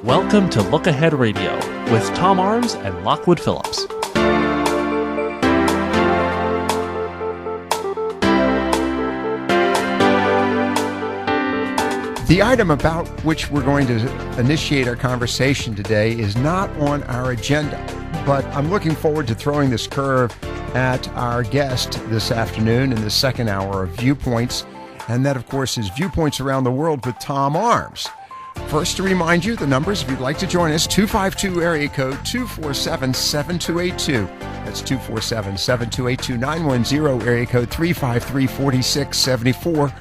Welcome to Look Ahead Radio with Tom Arms and Lockwood Phillips. The item about which we're going to initiate our conversation today is not on our agenda, but I'm looking forward to throwing this curve at our guest this afternoon in the second hour of Viewpoints, and that, of course, is Viewpoints Around the World with Tom Arms. First, to remind you, the numbers, if you'd like to join us, 252 area code 247-7282. That's 247-7282, 910 area code 353-4674.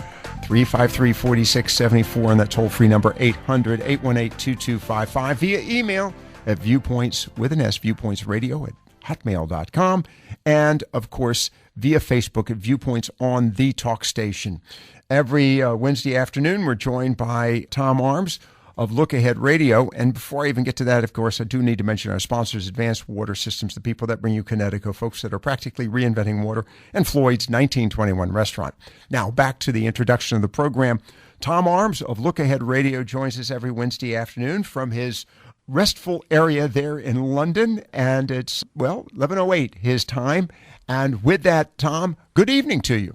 353-4674, and that toll-free number 800-818-2255 via email at viewpoints with an S, viewpointsradio at hotmail.com, and of course via Facebook at Viewpoints on the Talk Station. Every Wednesday afternoon, we're joined by Tom Arms of Look Ahead Radio. And before I even get to that, of course, I do need to mention our sponsors, Advanced Water Systems, the people that bring you Connecticut, folks that are practically reinventing water, and Floyd's 1921 Restaurant. Now, back to the introduction of the program. Tom Arms of Look Ahead Radio joins us every Wednesday afternoon from his restful area there in London, and it's, 11:08 his time. And with that, Tom, good evening to you.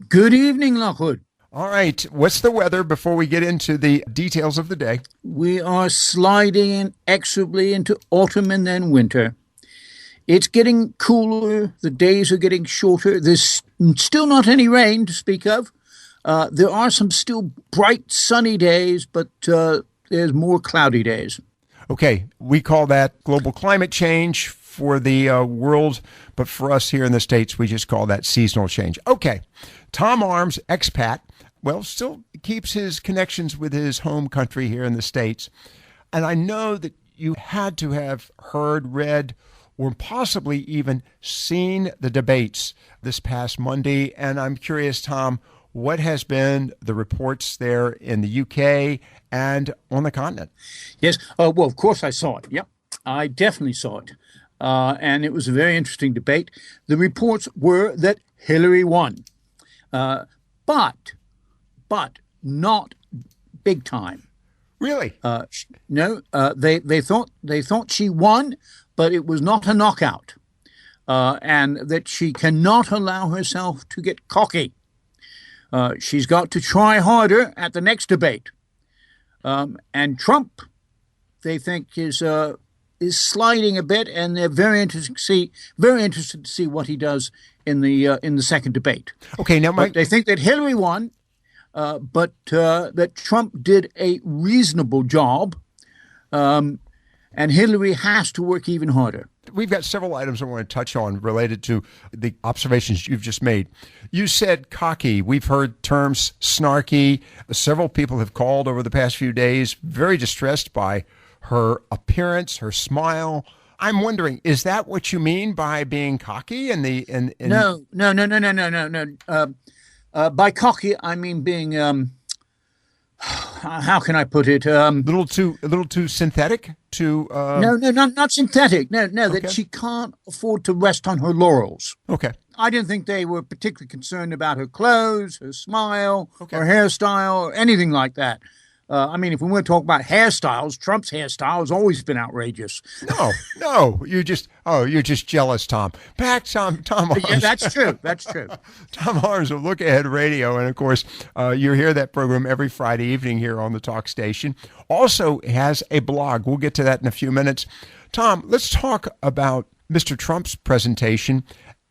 Good evening, Lockwood. All right. What's the weather before we get into the details of the day? We are sliding inexorably into autumn and then winter. It's getting cooler. The days are getting shorter. There's still not any rain to speak of. There are some still bright, sunny days, but there's more cloudy days. Okay. We call that global climate change for the world, but for us here in the States, we just call that seasonal change. Okay. Tom Arms, expat, still keeps his connections with his home country here in the States. And I know that you had to have heard, read, or possibly even seen the debates this past Monday. And I'm curious, Tom, what has been the reports there in the UK and on the continent? Yes. Of course I saw it. Yep. I definitely saw it. And it was a very interesting debate. The reports were that Hillary won. But not big time. Really? No. They thought she won, but it was not a knockout, and that she cannot allow herself to get cocky. She's got to try harder at the next debate. And Trump, they think, is sliding a bit, and they're very interested to see what he does in the second debate. Okay, now they think that Hillary won, but that Trump did a reasonable job, and Hillary has to work even harder. We've got several items I want to touch on related to the observations you've just made. You said cocky. We've heard terms snarky. Several people have called over the past few days, very distressed by her appearance, her smile. I'm wondering, is that what you mean by being cocky? No. By cocky, I mean being how can I put it? A little too synthetic. No, not synthetic. No, okay. That she can't afford to rest on her laurels. Okay. I didn't think they were particularly concerned about her clothes, her smile, her hairstyle, or anything like that. If we want to talk about hairstyles, Trump's hairstyle has always been outrageous. No, you're just jealous, Tom. Back, Tom Arms. Yeah, that's true. Tom Arms of Look Ahead Radio, and of course, you hear that program every Friday evening here on the Talk Station. Also has a blog. We'll get to that in a few minutes. Tom, let's talk about Mr. Trump's presentation.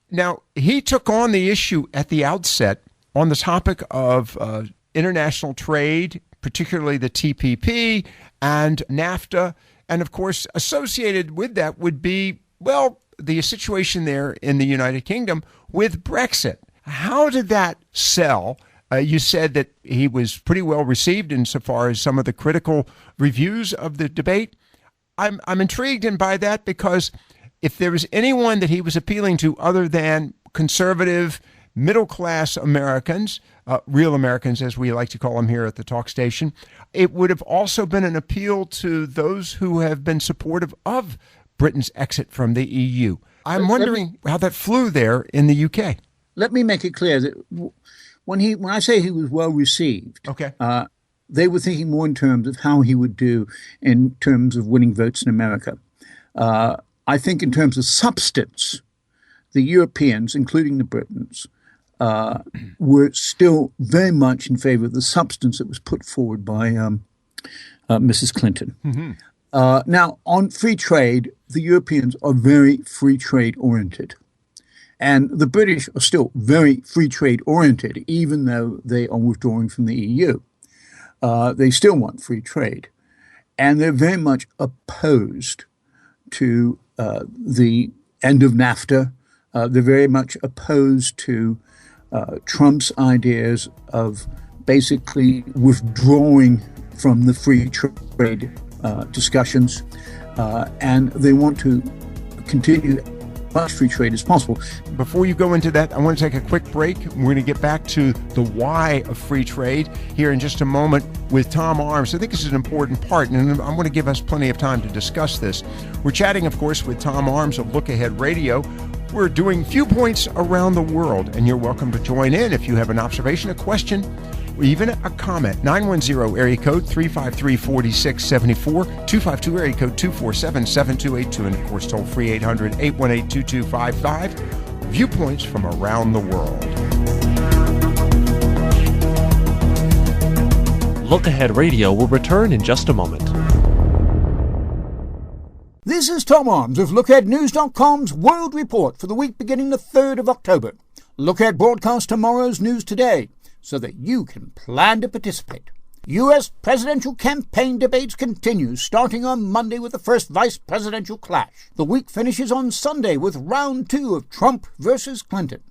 Now, he took on the issue at the outset on the topic of international trade, particularly the TPP and NAFTA. And of course, associated with that would be, the situation there in the United Kingdom with Brexit. How did that sell? You said that he was pretty well received insofar as some of the critical reviews of the debate. I'm intrigued by that, because if there was anyone that he was appealing to other than conservative, middle-class Americans, real Americans, as we like to call them here at the Talk Station, it would have also been an appeal to those who have been supportive of Britain's exit from the EU. I'm wondering how that flew there in the UK. Let me make it clear that when I say he was well received, they were thinking more in terms of how he would do in terms of winning votes in America. I think in terms of substance, the Europeans, including the Britons, were still very much in favor of the substance that was put forward by Mrs. Clinton. Mm-hmm. Now, on free trade, the Europeans are very free trade oriented. And the British are still very free trade oriented, even though they are withdrawing from the EU. They still want free trade. And they're very much opposed to the end of NAFTA. They're very much opposed to Trump's ideas of basically withdrawing from the free trade discussions. And they want to continue much free trade as possible. Before you go into that, I want to take a quick break. We're going to get back to the why of free trade here in just a moment with Tom Arms. I think this is an important part, and I want to give us plenty of time to discuss this. We're chatting, of course, with Tom Arms of Look Ahead Radio. We're doing viewpoints around the world, and you're welcome to join in if you have an observation, a question, or even a comment. 910 area code 353-4674, 252 area code 247-7282, and of course toll free 800-818-2255. Viewpoints from around the world. Look Ahead Radio will return in just a moment. This is Tom Arms of LookAheadNews.com's World Report for the week beginning the 3rd of October. Look Ahead broadcasts tomorrow's news today so that you can plan to participate. U.S. presidential campaign debates continue, starting on Monday with the first vice presidential clash. The week finishes on Sunday with round 2 of Trump versus Clinton.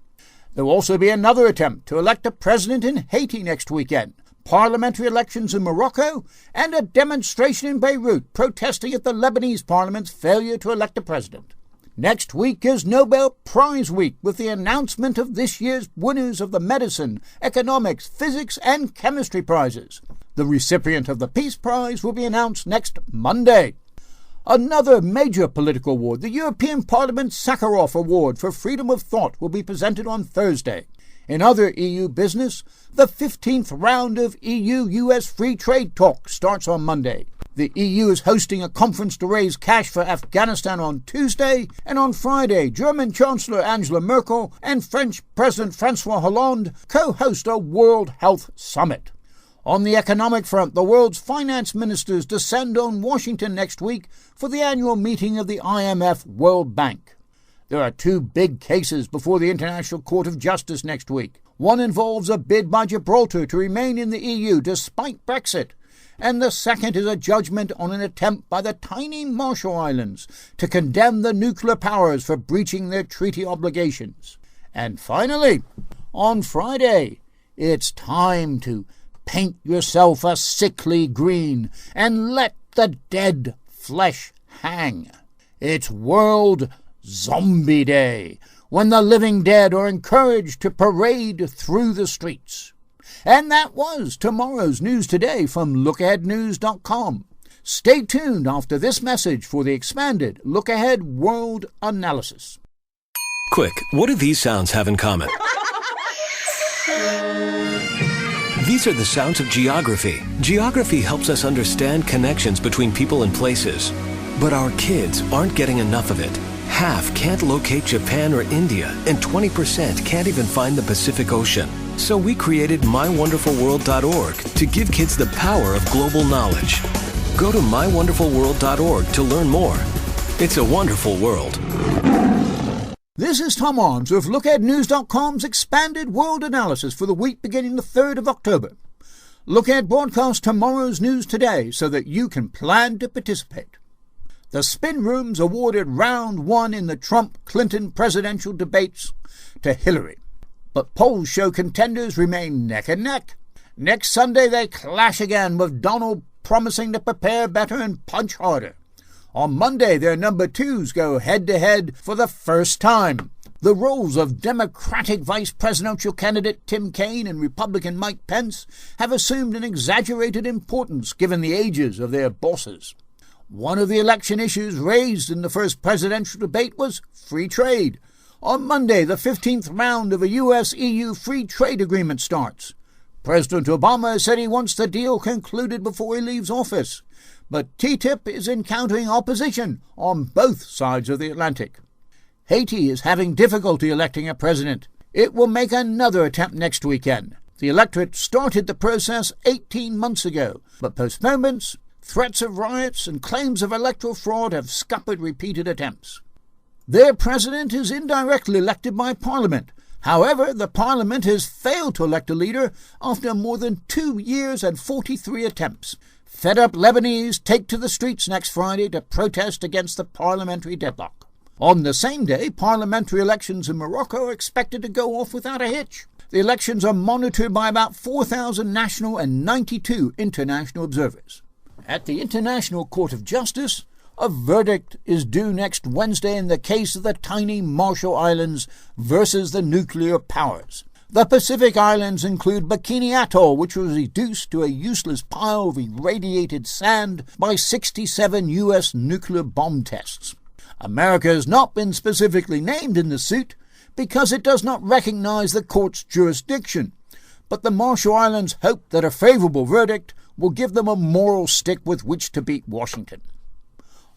There will also be another attempt to elect a president in Haiti next weekend, parliamentary elections in Morocco, and a demonstration in Beirut protesting at the Lebanese parliament's failure to elect a president. Next week is Nobel Prize Week, with the announcement of this year's winners of the medicine, economics, physics, and chemistry prizes. The recipient of the Peace Prize will be announced next Monday. Another major political award, the European Parliament's Sakharov Award for Freedom of Thought, will be presented on Thursday. In other EU business, the 15th round of EU-US free trade talks starts on Monday. The EU is hosting a conference to raise cash for Afghanistan on Tuesday, and on Friday, German Chancellor Angela Merkel and French President François Hollande co-host a World Health Summit. On the economic front, the world's finance ministers descend on Washington next week for the annual meeting of the IMF World Bank. There are 2 big cases before the International Court of Justice next week. One involves a bid by Gibraltar to remain in the EU despite Brexit, and the second is a judgment on an attempt by the tiny Marshall Islands to condemn the nuclear powers for breaching their treaty obligations. And finally, on Friday, it's time to paint yourself a sickly green and let the dead flesh hang. It's World Zombie Day, when the living dead are encouraged to parade through the streets. And that was tomorrow's news today from LookAheadNews.com. Stay tuned after this message for the expanded Look Ahead World Analysis. Quick, what do these sounds have in common? These are the sounds of geography. Geography helps us understand connections between people and places. But our kids aren't getting enough of it. Half can't locate Japan or India, and 20% can't even find the Pacific Ocean. So we created MyWonderfulWorld.org to give kids the power of global knowledge. Go to MyWonderfulWorld.org to learn more. It's a wonderful world. This is Tom Arms of LookAheadNews.com's expanded world analysis for the week beginning the 3rd of October. Look Ahead broadcasts tomorrow's news today so that you can plan to participate. The spin rooms awarded round 1 in the Trump-Clinton presidential debates to Hillary. But polls show contenders remain neck and neck. Next Sunday they clash again, with Donald promising to prepare better and punch harder. On Monday, their number 2s go head-to-head for the first time. The roles of Democratic vice presidential candidate Tim Kaine and Republican Mike Pence have assumed an exaggerated importance given the ages of their bosses. One of the election issues raised in the first presidential debate was free trade. On Monday, the 15th round of a U.S.-EU free trade agreement starts. President Obama said he wants the deal concluded before he leaves office, but TTIP is encountering opposition on both sides of the Atlantic. Haiti is having difficulty electing a president. It will make another attempt next weekend. The electorate started the process 18 months ago, but postponements, threats of riots, and claims of electoral fraud have scuppered repeated attempts. Their president is indirectly elected by Parliament. However, the Parliament has failed to elect a leader after more than 2 years and 43 attempts. Fed-up Lebanese take to the streets next Friday to protest against the parliamentary deadlock. On the same day, parliamentary elections in Morocco are expected to go off without a hitch. The elections are monitored by about 4,000 national and 92 international observers. At the International Court of Justice, a verdict is due next Wednesday in the case of the tiny Marshall Islands versus the nuclear powers. The Pacific Islands include Bikini Atoll, which was reduced to a useless pile of irradiated sand by 67 U.S. nuclear bomb tests. America has not been specifically named in the suit because it does not recognize the court's jurisdiction, but the Marshall Islands hope that a favorable verdict will give them a moral stick with which to beat Washington.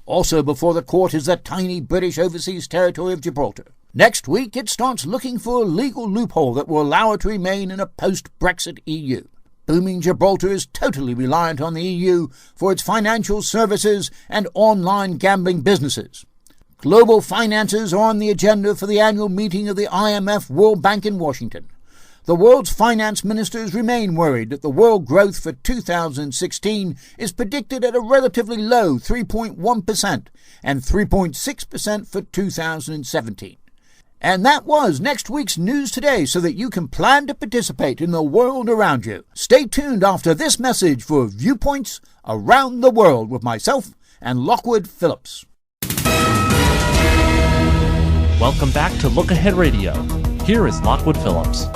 Also before the court is the tiny British overseas territory of Gibraltar. Next week it starts looking for a legal loophole that will allow it to remain in a post-Brexit EU. Booming Gibraltar is totally reliant on the EU for its financial services and online gambling businesses. Global finances are on the agenda for the annual meeting of the IMF World Bank in Washington. The world's finance ministers remain worried that the world growth for 2016 is predicted at a relatively low 3.1% and 3.6% for 2017. And that was next week's News Today, so that you can plan to participate in the world around you. Stay tuned after this message for Viewpoints Around the World with myself and Lockwood Phillips. Welcome back to Look Ahead Radio. Here is Lockwood Phillips.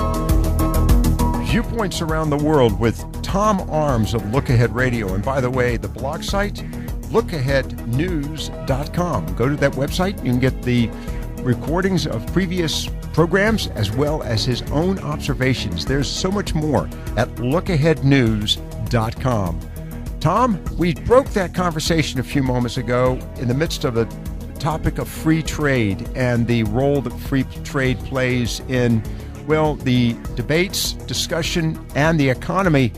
Viewpoints Around the World with Tom Arms of Look Ahead Radio. And by the way, the blog site, lookaheadnews.com. Go to that website. You can get the recordings of previous programs as well as his own observations. There's so much more at lookaheadnews.com. Tom, we broke that conversation a few moments ago in the midst of a topic of free trade and the role that free trade plays in, well, the debates, discussion, and the economy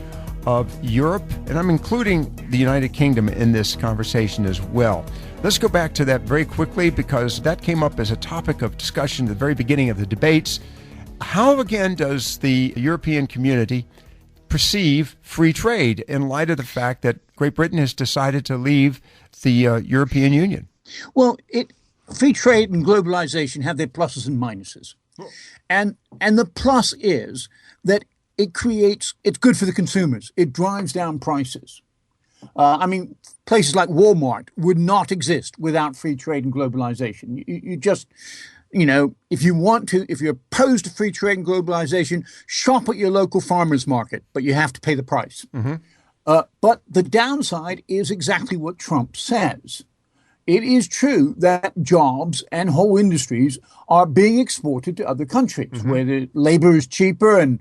of Europe, and I'm including the United Kingdom in this conversation as well. Let's go back to that very quickly because that came up as a topic of discussion at the very beginning of the debates. How, again, does the European community perceive free trade in light of the fact that Great Britain has decided to leave the European Union? Well, free trade and globalization have their pluses and minuses. And the plus is that it's good for the consumers. It drives down prices. Places like Walmart would not exist without free trade and globalization. You just, if you're opposed to free trade and globalization, shop at your local farmer's market, but you have to pay the price. Mm-hmm. But the downside is exactly what Trump says. It is true that jobs and whole industries are being exported to other countries, mm-hmm. where the labor is cheaper and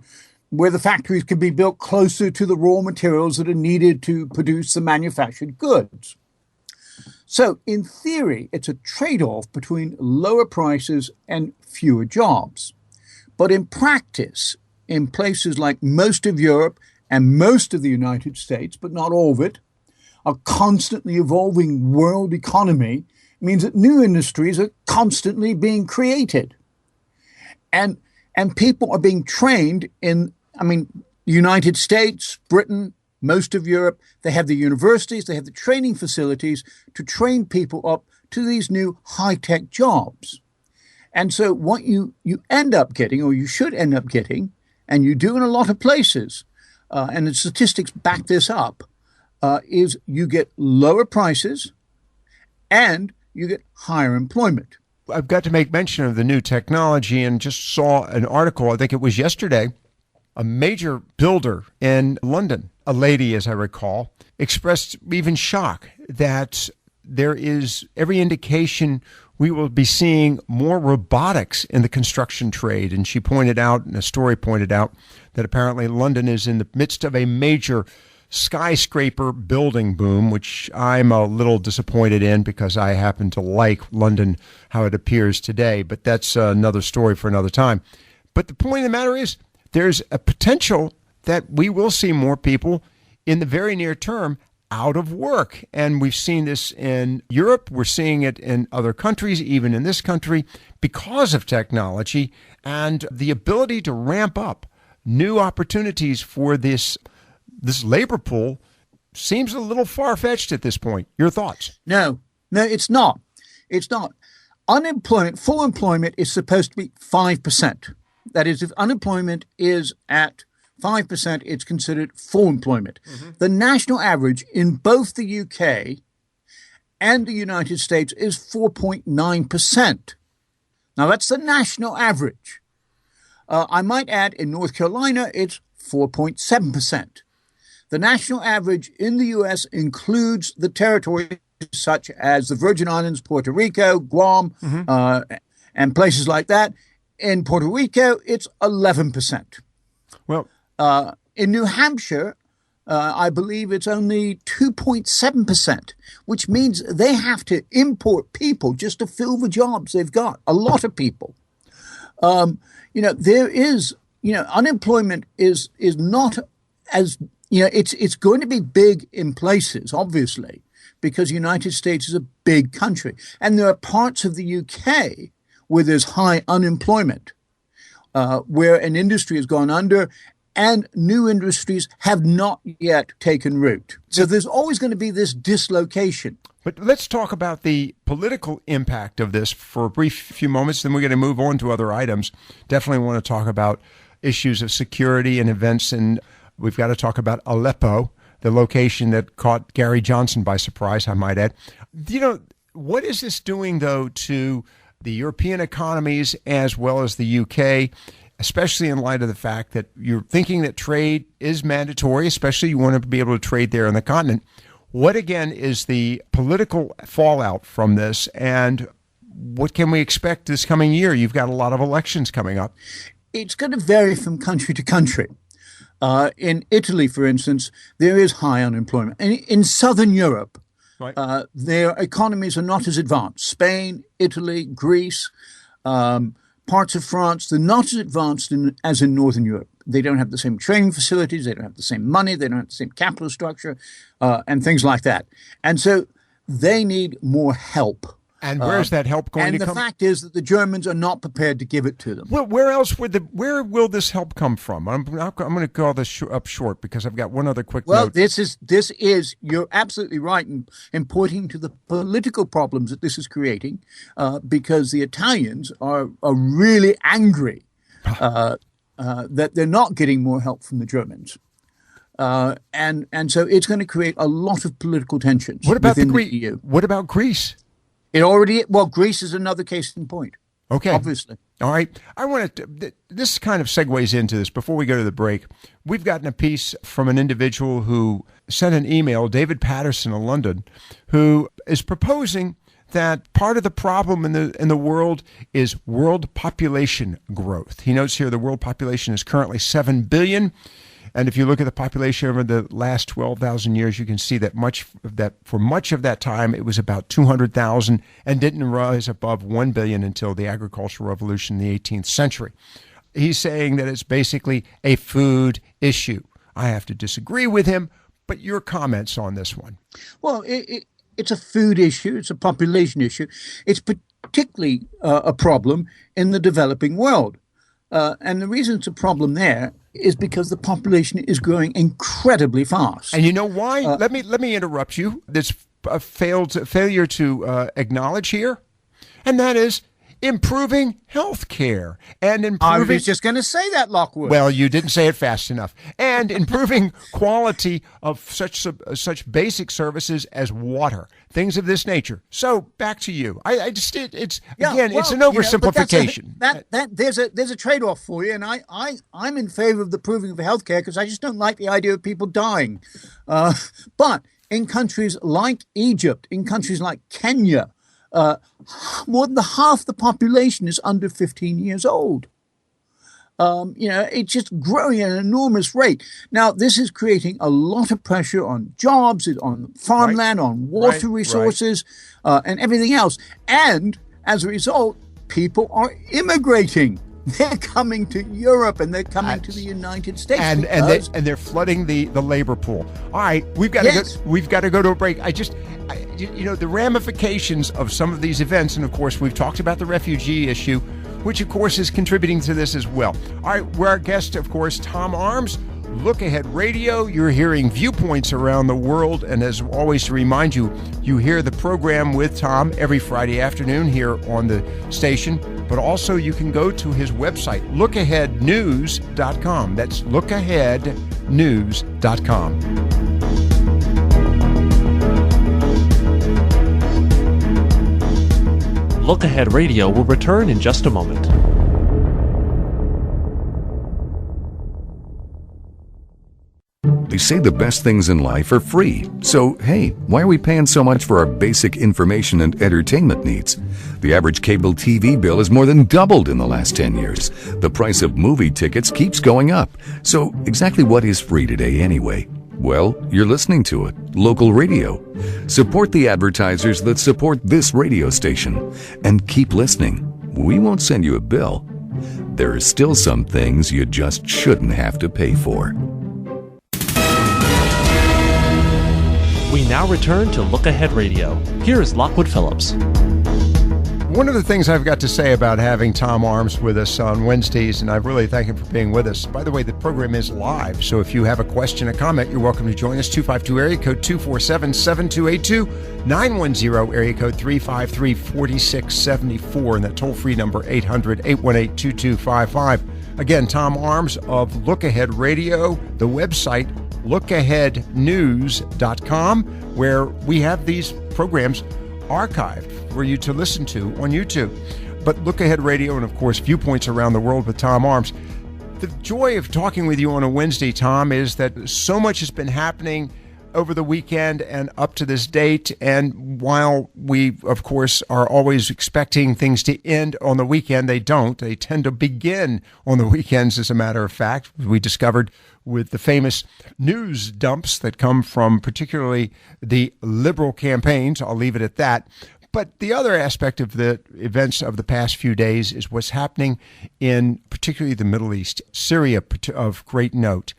where the factories can be built closer to the raw materials that are needed to produce the manufactured goods. So, in theory, it's a trade-off between lower prices and fewer jobs. But in practice, in places like most of Europe and most of the United States, but not all of it, a constantly evolving world economy means that new industries are constantly being created. And people are being trained in, the United States, Britain, most of Europe. They have the universities, they have the training facilities to train people up to these new high-tech jobs. And so what you end up getting, or you should end up getting, and you do in a lot of places, and the statistics back this up, is you get lower prices and you get higher employment. I've got to make mention of the new technology and just saw an article, I think it was yesterday, a major builder in London, a lady, as I recall, expressed even shock that there is every indication we will be seeing more robotics in the construction trade. And she pointed out, and a story pointed out, that apparently London is in the midst of a major skyscraper building boom, which I'm a little disappointed in because I happen to like London, how it appears today. But that's another story for another time. But the point of the matter is, there's a potential that we will see more people in the very near term out of work. And we've seen this in Europe. We're seeing it in other countries, even in this country, because of technology and the ability to ramp up new opportunities for this labor pool seems a little far-fetched at this point. Your thoughts? No, it's not. It's not. Unemployment, full employment is supposed to be 5%. That is, if unemployment is at 5%, it's considered full employment. Mm-hmm. The national average in both the UK and the United States is 4.9%. Now, that's the national average. I might add, in North Carolina, it's 4.7%. The national average in the U.S. includes the territories such as the Virgin Islands, Puerto Rico, Guam, and places like that. In Puerto Rico, it's 11%. Well, in New Hampshire, I believe it's only 2.7%, which means they have to import people just to fill the jobs they've got. A lot of people. There is, unemployment is not as, it's going to be big in places, obviously, because the United States is a big country. And there are parts of the UK where there's high unemployment, where an industry has gone under and new industries have not yet taken root. So there's always going to be this dislocation. But let's talk about the political impact of this for a brief few moments, then we're going to move on to other items. Definitely want to talk about issues of security and events, and we've got to talk about Aleppo, the location that caught Gary Johnson by surprise, I might add. What is this doing, though, to the European economies as well as the UK, especially in light of the fact that you're thinking that trade is mandatory, especially you want to be able to trade there on the continent. What, again, is the political fallout from this, and what can we expect this coming year? You've got a lot of elections coming up. It's going to vary from country to country. In Italy, for instance, there is high unemployment. In Southern Europe, right, their economies are not as advanced. Spain, Italy, Greece, parts of France, they're not as advanced as in Northern Europe. They don't have the same training facilities. They don't have the same money. They don't have the same capital structure and things like that. And so they need more help. And where's that help going to come? And the fact is that the Germans are not prepared to give it to them. Well, where will this help come from? I'm going to call this up short because I've got one other quick note. Well, this is you're absolutely right in pointing to the political problems that this is creating, because the Italians are really angry that they're not getting more help from the Germans. And so it's going to create a lot of political tensions within the EU. What about Greece? Greece is another case in point. Okay. Obviously. All right. I want to, this kind of segues into this. Before we go to the break, we've gotten a piece from an individual who sent an email, David Patterson of London, who is proposing that part of the problem in the world is world population growth. He notes here the world population is currently 7 billion. And if you look at the population over the last 12,000 years, you can see that for much of that time, it was about 200,000 and didn't rise above 1 billion until the agricultural revolution in the 18th century. He's saying that it's basically a food issue. I have to disagree with him, but your comments on this one? Well, it's a food issue. It's a population issue. It's particularly a problem in the developing world. And the reason it's a problem there is because the population is growing incredibly fast. And you know why? Let me interrupt you. There's a failure to acknowledge here, and that is improving health care and improving... I was just going to say that, Lockwood. Well, you didn't say it fast enough. And improving quality of such basic services as water, things of this nature. So back to you. It's an oversimplification. There's a trade-off for you, and I'm in favor of the improving of health care because I just don't like the idea of people dying. But in countries like Egypt, in countries like Kenya, More than half the population is under 15 years old. It's just growing at an enormous rate. Now, this is creating a lot of pressure on jobs, on farmland, on water resources, and everything else. And as a result, people are immigrating. They're coming to Europe and they're coming to the United States, and they're flooding the labor pool. All right, we've got to go to a break. The ramifications of some of these events, and of course, we've talked about the refugee issue, which of course is contributing to this as well. All right, we're our guest, of course, Tom Arms. Look Ahead Radio. You're hearing viewpoints around the world. And as always, to remind you, you hear the program with Tom every Friday afternoon here on the station. But also you can go to his website, LookAheadNews.com. That's LookAheadNews.com. Look Ahead Radio will return in just a moment. They say the best things in life are free. So, hey, why are we paying so much for our basic information and entertainment needs? The average cable TV bill has more than doubled in the last 10 years. The price of movie tickets keeps going up. So, exactly what is free today anyway? Well, you're listening to it. Local radio. Support the advertisers that support this radio station. And keep listening. We won't send you a bill. There are still some things you just shouldn't have to pay for. We now return to Look Ahead Radio. Here is Lockwood Phillips. One of the things I've got to say about having Tom Arms with us on Wednesdays, and I really thank him for being with us. By the way, the program is live, so if you have a question, a comment, you're welcome to join us. 252 area code 247-7282, 910 area code 353-4674, and that toll-free number 800-818-2255. Again, Tom Arms of Look Ahead Radio, the website LookAheadNews.com, where we have these programs archived for you to listen to on YouTube. But Look Ahead Radio and, of course, Viewpoints Around the World with Tom Arms. The joy of talking with you on a Wednesday, Tom, is that so much has been happening over the weekend and up to this date. And while we, of course, are always expecting things to end on the weekend, they don't. They tend to begin on the weekends, as a matter of fact. We discovered with the famous news dumps that come from particularly the liberal campaigns. I'll leave it at that. But the other aspect of the events of the past few days is what's happening in particularly the Middle East, Syria of great note.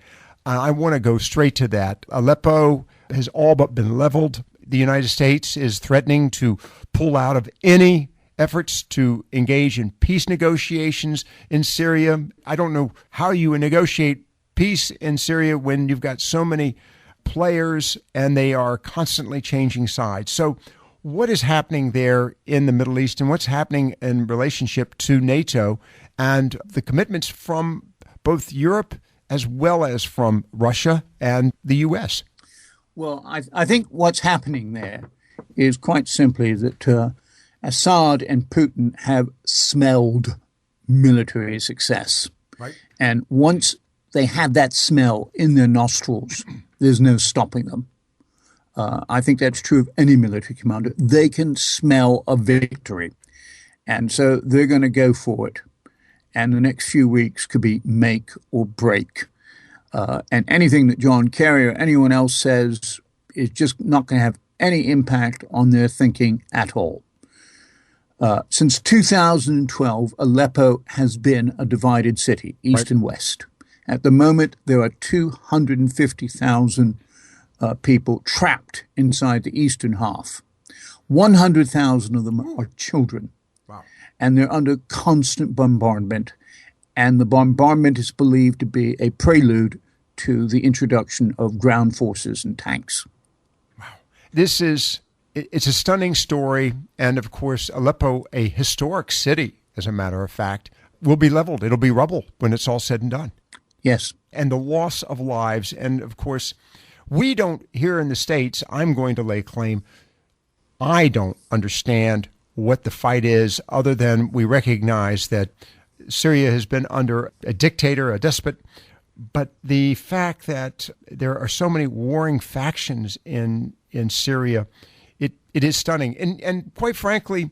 I want to go straight to that. Aleppo has all but been leveled. The United States is threatening to pull out of any efforts to engage in peace negotiations in Syria. I don't know how you negotiate peace in Syria when you've got so many players and they are constantly changing sides. So what is happening there in the Middle East and what's happening in relationship to NATO and the commitments from both Europe as well as from Russia and the U.S.? Well, I think what's happening there is quite simply that Assad and Putin have smelled military success. Right. And once they have that smell in their nostrils, there's no stopping them. I think that's true of any military commander. They can smell a victory. And so they're going to go for it. And the next few weeks could be make or break. And anything that John Kerry or anyone else says is just not going to have any impact on their thinking at all. Since 2012, Aleppo has been a divided city, east and west. At the moment, there are 250,000 people trapped inside the eastern half. 100,000 of them are children. Wow. And they're under constant bombardment. And the bombardment is believed to be a prelude to the introduction of ground forces and tanks. Wow. It's a stunning story. And of course, Aleppo, a historic city, as a matter of fact, will be leveled. It'll be rubble when it's all said and done. Yes. And the loss of lives. And of course, we don't, here in the States, I'm going to lay claim, I don't understand what the fight is other than we recognize that Syria has been under a dictator, a despot. But the fact that there are so many warring factions in Syria it is stunning. And quite frankly,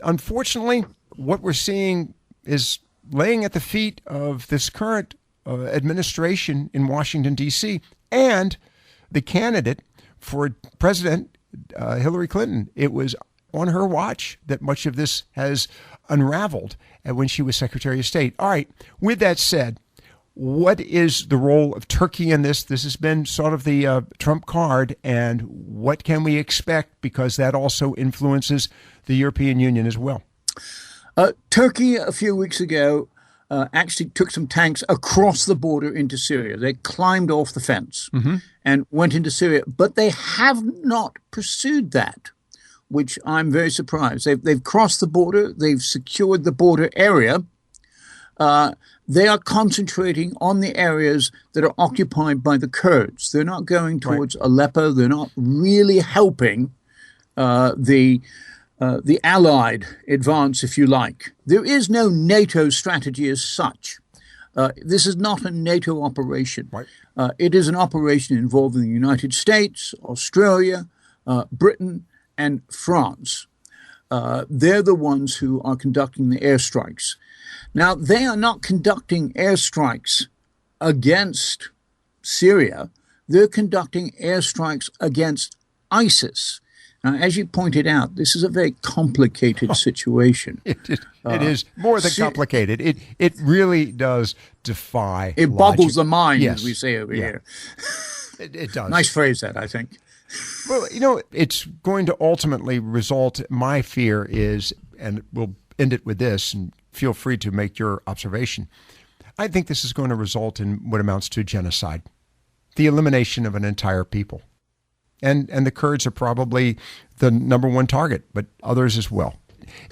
unfortunately, what we're seeing is laying at the feet of this current administration in Washington, D.C., and the candidate for President, Hillary Clinton. It was on her watch that much of this has unraveled when she was Secretary of State. All right, with that said, what is the role of Turkey in this? This has been sort of the trump card, and what can we expect? Because that also influences the European Union as well. Turkey, a few weeks ago, actually took some tanks across the border into Syria. They climbed off the fence and went into Syria, but they have not pursued that, which I'm very surprised. They've crossed the border. They've secured the border area. They are concentrating on the areas that are occupied by the Kurds. They're not going towards Aleppo. They're not really helping the Allied advance, if you like. There is no NATO strategy as such. This is not a NATO operation. It is an operation involving the United States, Australia, Britain, and France. They're the ones who are conducting the airstrikes. Now, they are not conducting airstrikes against Syria. They're conducting airstrikes against ISIS. Now, as you pointed out, this is a very complicated situation. It is more than complicated. It really does defy It logic. boggles the mind, as we say over here. It does. Nice phrase, that, I think. Well, it's going to ultimately result, my fear is, and we'll end it with this, and feel free to make your observation. I think this is going to result in what amounts to genocide, the elimination of an entire people. And the Kurds are probably the number one target, but others as well.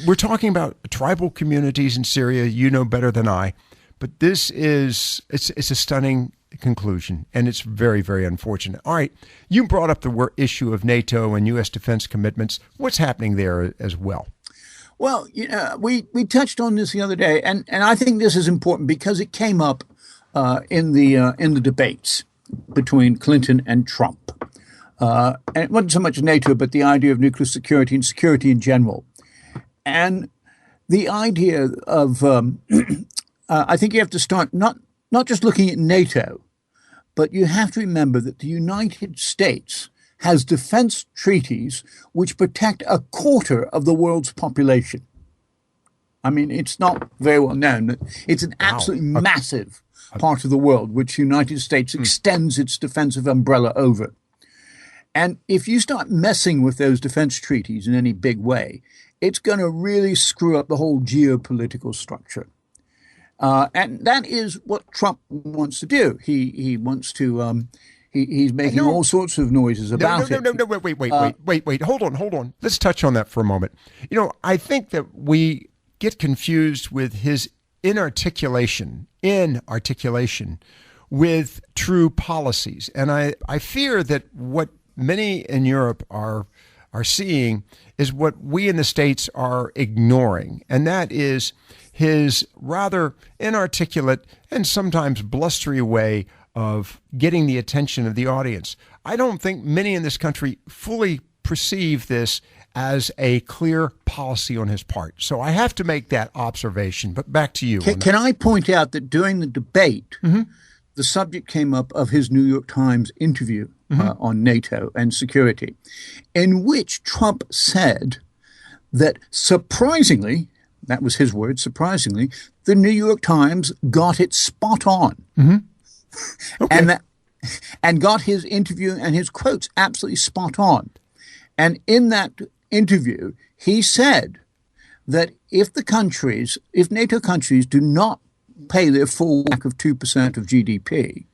We're talking about tribal communities in Syria, you know better than I, but this is, it's a stunning conclusion, and it's very, very unfortunate. All right, you brought up the issue of NATO and U.S. defense commitments. What's happening there as well? Well, we touched on this the other day, and I think this is important because it came up in the debates between Clinton and Trump. And it wasn't so much NATO, but the idea of nuclear security and security in general. And the idea of, I think you have to start not just looking at NATO, but you have to remember that the United States has defense treaties which protect a quarter of the world's population. I mean, it's not very well known. It's an absolutely massive part of the world which the United States extends its defensive umbrella over. And if you start messing with those defense treaties in any big way, it's going to really screw up the whole geopolitical structure. And that is what Trump wants to do. He wants to... He's making all sorts of noises about it. No, wait. Hold on. Let's touch on that for a moment. I think that we get confused with his inarticulation with true policies. And I fear that what many in Europe are seeing is what we in the States are ignoring. And that is his rather inarticulate and sometimes blustery way of getting the attention of the audience. I don't think many in this country fully perceive this as a clear policy on his part. So I have to make that observation. But back to you. Can I point out that during the debate, the subject came up of his New York Times interview on NATO and security, in which Trump said that surprisingly, that was his word, surprisingly, the New York Times got it spot on. Okay. And got his interview and his quotes absolutely spot on. And in that interview, he said that if NATO countries do not pay their full whack of 2% of GDP,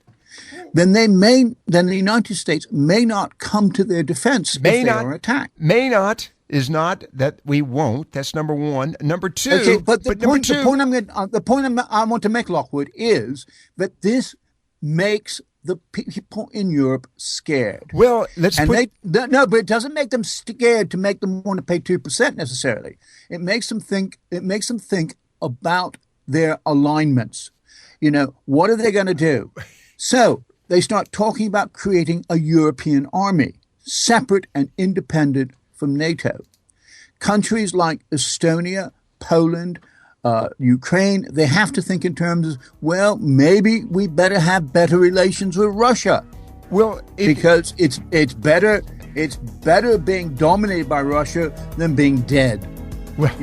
then the United States may not come to their defense if they are attacked. May not is not that we won't. That's number one. Number two. Okay, but the point I want to make, Lockwood, is that this makes the people in Europe scared. Well, but it doesn't make them scared to make them want to pay 2% necessarily. It makes them think about their alignments. What are they going to do? So they start talking about creating a European army. separate and independent from NATO. Countries like Estonia, Poland, Ukraine, they have to think in terms of, well, maybe we better have better relations with Russia. Well, because it's better being dominated by Russia than being dead. Well,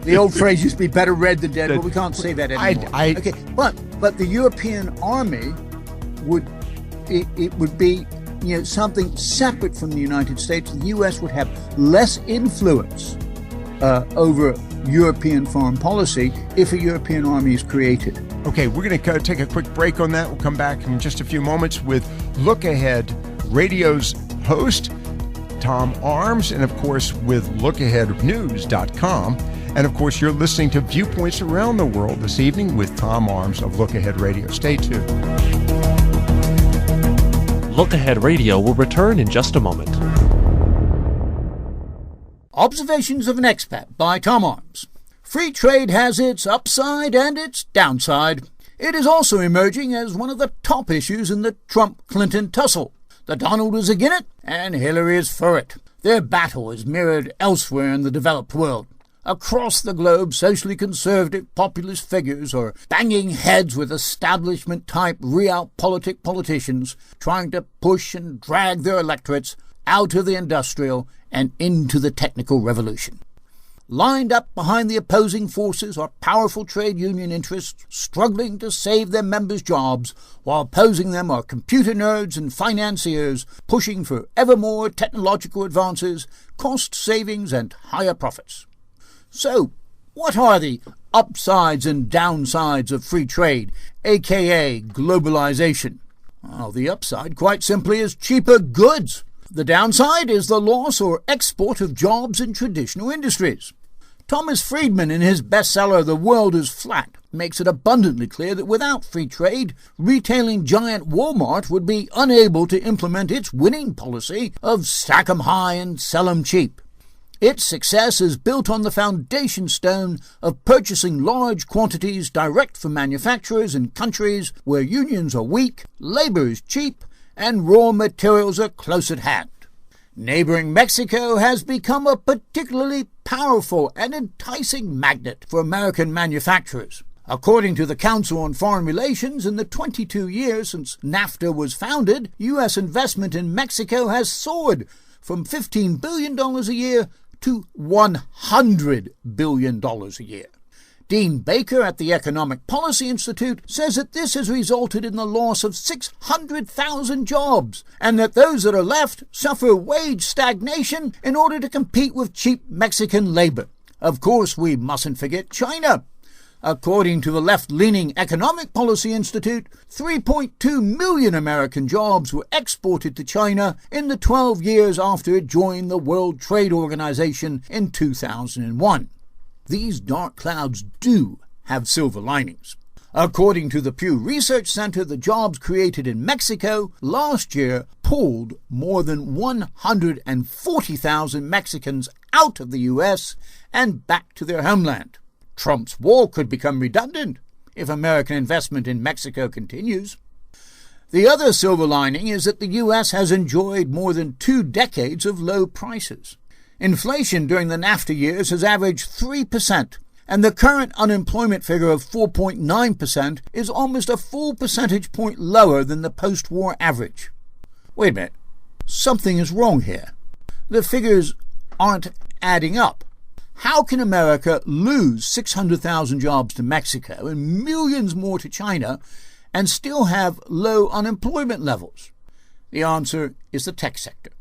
the old phrase used to be better red than dead, but we can't say that anymore. Okay, but the European army would be something separate from the United States. The U.S. would have less influence over European foreign policy if a European army is created. Okay, we're going to take a quick break on that. We'll come back in just a few moments with Look Ahead Radio's host, Tom Arms, and of course with LookAheadNews.com. And of course, you're listening to Viewpoints Around the World this evening with Tom Arms of Look Ahead Radio. Stay tuned. Look Ahead Radio will return in just a moment. Observations of an Expat by Tom Arms. Free trade has its upside and its downside. It is also emerging as one of the top issues in the Trump-Clinton tussle. The Donald is against it, and Hillary is for it. Their battle is mirrored elsewhere in the developed world. Across the globe, socially conservative populist figures are banging heads with establishment-type realpolitik politicians trying to push and drag their electorates out of the industrial and into the technical revolution. Lined up behind the opposing forces are powerful trade union interests struggling to save their members' jobs, while opposing them are computer nerds and financiers pushing for ever more technological advances, cost savings, and higher profits. So, what are the upsides and downsides of free trade, aka globalization? Well, the upside, quite simply, is cheaper goods. The downside is the loss or export of jobs in traditional industries. Thomas Friedman, in his bestseller The World is Flat, makes it abundantly clear that without free trade, retailing giant Walmart would be unable to implement its winning policy of stack 'em high and sell 'em cheap. Its success is built on the foundation stone of purchasing large quantities direct from manufacturers in countries where unions are weak, labor is cheap, and raw materials are close at hand. Neighboring Mexico has become a particularly powerful and enticing magnet for American manufacturers. According to the Council on Foreign Relations, in the 22 years since NAFTA was founded, U.S. investment in Mexico has soared from $15 billion a year to $100 billion a year. Dean Baker at the Economic Policy Institute says that this has resulted in the loss of 600,000 jobs, and that those that are left suffer wage stagnation in order to compete with cheap Mexican labor. Of course, we mustn't forget China. According to the left-leaning Economic Policy Institute, 3.2 million American jobs were exported to China in the 12 years after it joined the World Trade Organization in 2001. These dark clouds do have silver linings. According to the Pew Research Center, the jobs created in Mexico last year pulled more than 140,000 Mexicans out of the U.S. and back to their homeland. Trump's wall could become redundant if American investment in Mexico continues. The other silver lining is that the U.S. has enjoyed more than 2 decades of low prices. Inflation during the NAFTA years has averaged 3%, and the current unemployment figure of 4.9% is almost a full percentage point lower than the post-war average. Wait a minute, something is wrong here. The figures aren't adding up. How can America lose 600,000 jobs to Mexico and millions more to China and still have low unemployment levels? The answer is the tech sector.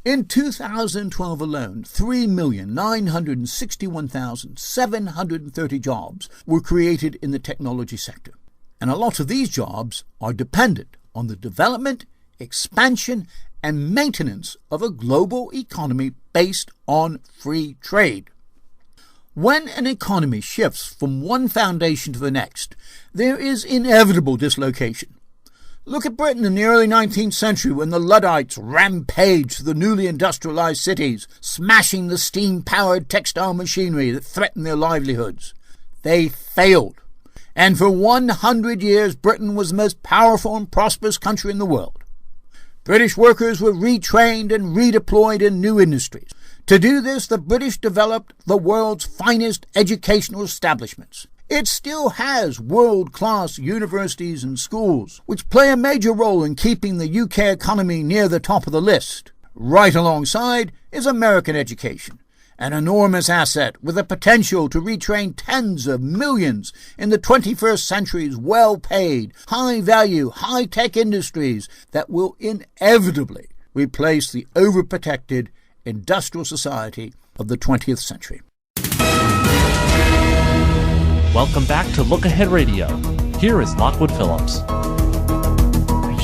In 2012 alone, 3,961,730 jobs were created in the technology sector. And a lot of these jobs are dependent on the development, expansion, and maintenance of a global economy based on free trade. When an economy shifts from one foundation to the next, there is inevitable dislocation. Look at Britain in the early 19th century when the Luddites rampaged through the newly industrialized cities, smashing the steam-powered textile machinery that threatened their livelihoods. They failed, and for 100 years Britain was the most powerful and prosperous country in the world. British workers were retrained and redeployed in new industries. To do this, the British developed the world's finest educational establishments. It still has world-class universities and schools, which play a major role in keeping the UK economy near the top of the list. Right alongside is American education, an enormous asset with the potential to retrain tens of millions in the 21st century's well-paid, high-value, high-tech industries that will inevitably replace the overprotected industrial society of the 20th century. Welcome back to Look Ahead Radio. Here is Lockwood Phillips.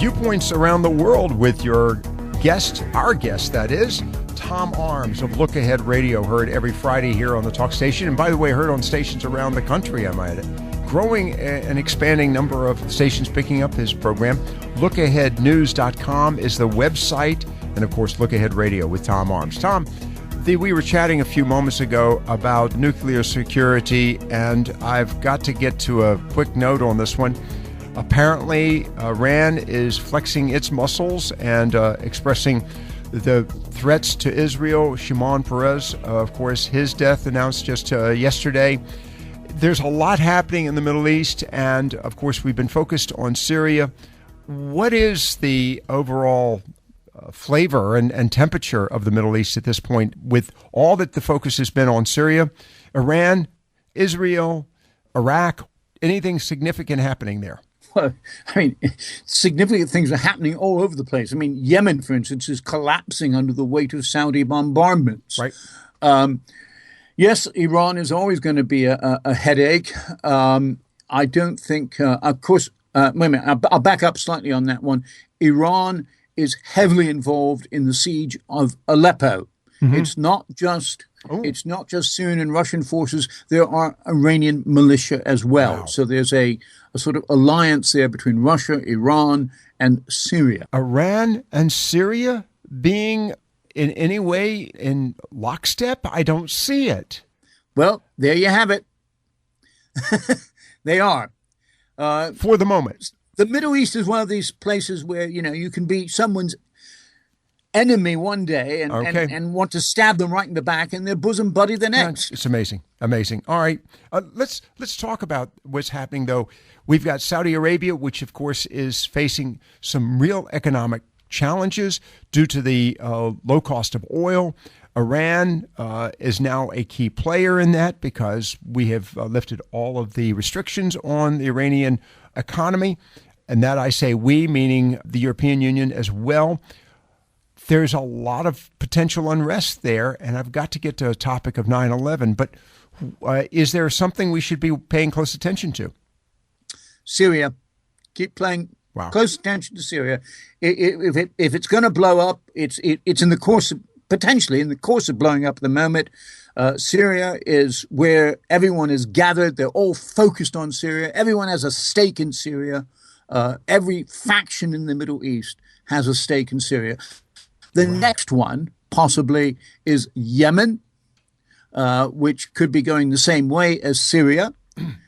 Viewpoints around the world with your guest, our guest that is, Tom Arms of Look Ahead Radio, heard every Friday here on the talk station. And by the way, heard on stations around the country, I might add. Growing and expanding number of stations picking up his program. LookAheadNews.com is the website. And of course, Look Ahead Radio with Tom Arms. Tom, we were chatting a few moments ago about nuclear security, and I've got to get to a quick note on this one. Apparently, Iran is flexing its muscles and expressing the threats to Israel. Shimon Peres, of course, his death announced just yesterday. There's a lot happening in the Middle East, and of course, we've been focused on Syria. What is the overall flavor and temperature of the Middle East at this point, with all that the focus has been on Syria, Iran, Israel, Iraq? Anything significant happening there? Well, I mean, significant things are happening all over the place. I mean, Yemen, for instance, is collapsing under the weight of Saudi bombardments. Right. Yes, Iran is always going to be a headache. I don't think, of course, wait a minute, I'll back up slightly on that one. Iran is heavily involved in the siege of Aleppo. Mm-hmm. It's not just Syrian and Russian forces. There are Iranian militia as well. Wow. So there's a sort of alliance there between Russia, Iran, and Syria. Iran and Syria being in any way in lockstep? I don't see it. Well, there you have it. They are. For the moment. The Middle East is one of these places where, you can be someone's enemy one day and want to stab them right in the back and their bosom buddy the next. It's amazing. Amazing. All right. Let's talk about what's happening, though. We've got Saudi Arabia, which, of course, is facing some real economic challenges due to the low cost of oil. Iran is now a key player in that because we have lifted all of the restrictions on the Iranian economy. And that I say we, meaning the European Union as well. There's a lot of potential unrest there, and I've got to get to a topic of 9/11. But is there something we should be paying close attention to? Syria. Keep paying close attention to Syria. If it's going to blow up, it's in the course of, potentially in the course of blowing up at the moment. Syria is where everyone is gathered. They're all focused on Syria. Everyone has a stake in Syria. Every faction in the Middle East has a stake in Syria. The next one, possibly, is Yemen, which could be going the same way as Syria.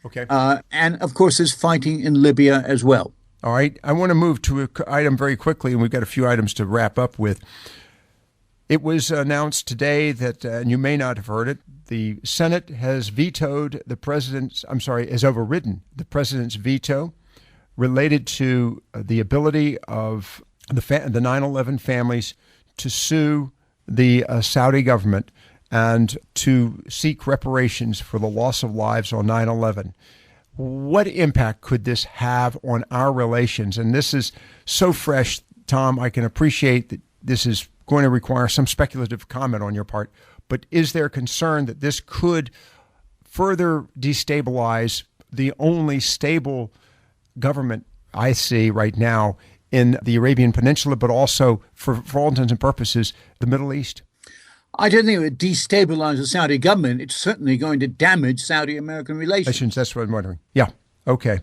Okay. And, of course, there's fighting in Libya as well. All right. I want to move to an item very quickly, and we've got a few items to wrap up with. It was announced today that, and you may not have heard it, the Senate has overridden the president's veto related to the ability of the 9/11 families to sue the Saudi government and to seek reparations for the loss of lives on 9/11. What impact could this have on our relations? And this is so fresh, Tom, I can appreciate that this is going to require some speculative comment on your part, but is there concern that this could further destabilize the only stable government I see right now in the Arabian Peninsula, but also, for all intents and purposes, the Middle East? I don't think it would destabilize the Saudi government. It's certainly going to damage Saudi-American relations. That's what I'm wondering. Yeah, okay.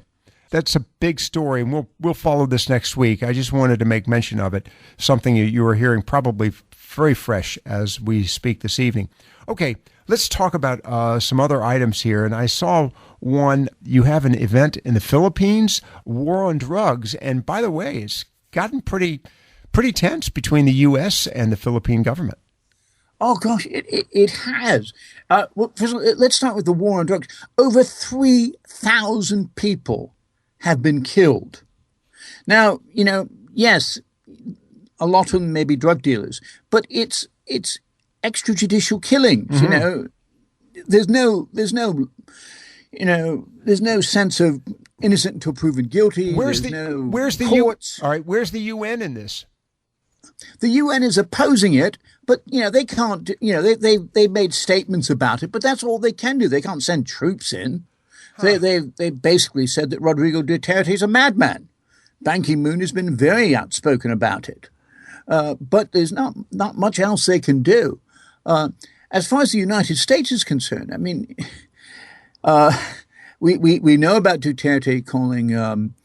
That's a big story, and we'll follow this next week. I just wanted to make mention of it, something you were hearing probably very fresh as we speak this evening. Okay, let's talk about some other items here. And I saw one, you have an event in the Philippines, War on Drugs. And by the way, it's gotten pretty pretty tense between the U.S. and the Philippine government. Oh, gosh, it has. Well, first of all, let's start with the war on drugs. Over 3,000 people have been killed. Now, yes, a lot of them may be drug dealers, but it's extrajudicial killings. Mm-hmm. There's no sense of innocent until proven guilty. Where's the courts. All right, where's the UN in this? The UN is opposing it, but they can't. They made statements about it, but that's all they can do. They can't send troops in. Huh. They basically said that Rodrigo Duterte is a madman. Ban Ki-moon has been very outspoken about it, but there's not much else they can do. As far as the United States is concerned, I mean, we know about Duterte calling him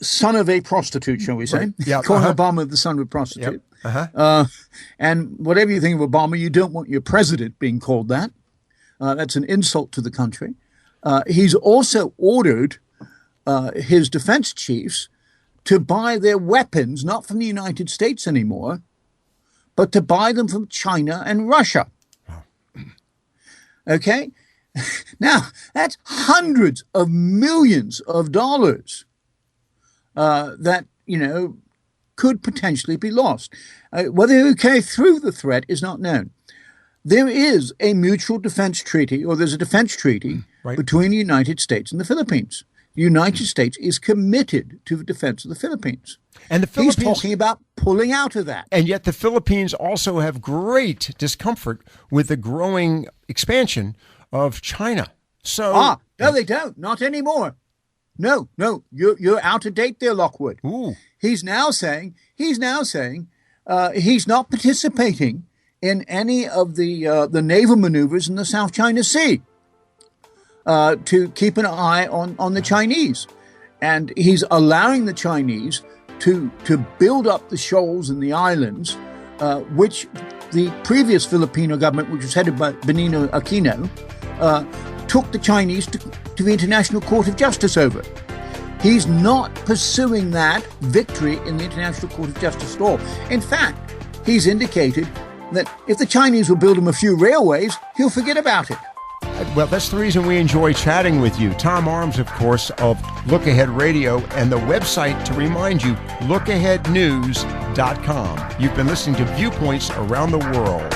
son of a prostitute, shall we say? Right. Yeah. Calling Obama the son of a prostitute. Yep. And whatever you think of Obama, you don't want your president being called that. That's an insult to the country. He's also ordered his defense chiefs to buy their weapons, not from the United States anymore, but to buy them from China and Russia. Okay? Now, that's hundreds of millions of dollars that, could potentially be lost. Whether they carry through the threat is not known. There is a mutual defense treaty, or there's a defense treaty between the United States and the Philippines. The United States is committed to the defense of the Philippines. And the Philippines, he's talking about pulling out of that. And yet the Philippines also have great discomfort with the growing expansion of China. So no, they don't. Not anymore. No, you're out of date there, Lockwood. Ooh. He's now saying he's not participating in any of the naval maneuvers in the South China Sea to keep an eye on the Chinese, and he's allowing the Chinese to build up the shoals and the islands, which the previous Filipino government, which was headed by Benigno Aquino, took the Chinese to the International Court of Justice over. He's not pursuing that victory in the International Court of Justice at all. In fact, he's indicated that if the Chinese will build him a few railways, he'll forget about it. Well, that's the reason we enjoy chatting with you. Tom Arms, of course, of Look Ahead Radio, and the website, to remind you, lookahednews.com. You've been listening to Viewpoints Around the World.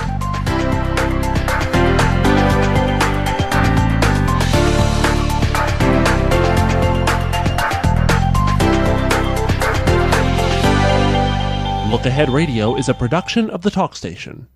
Look Ahead Radio is a production of the Talk Station.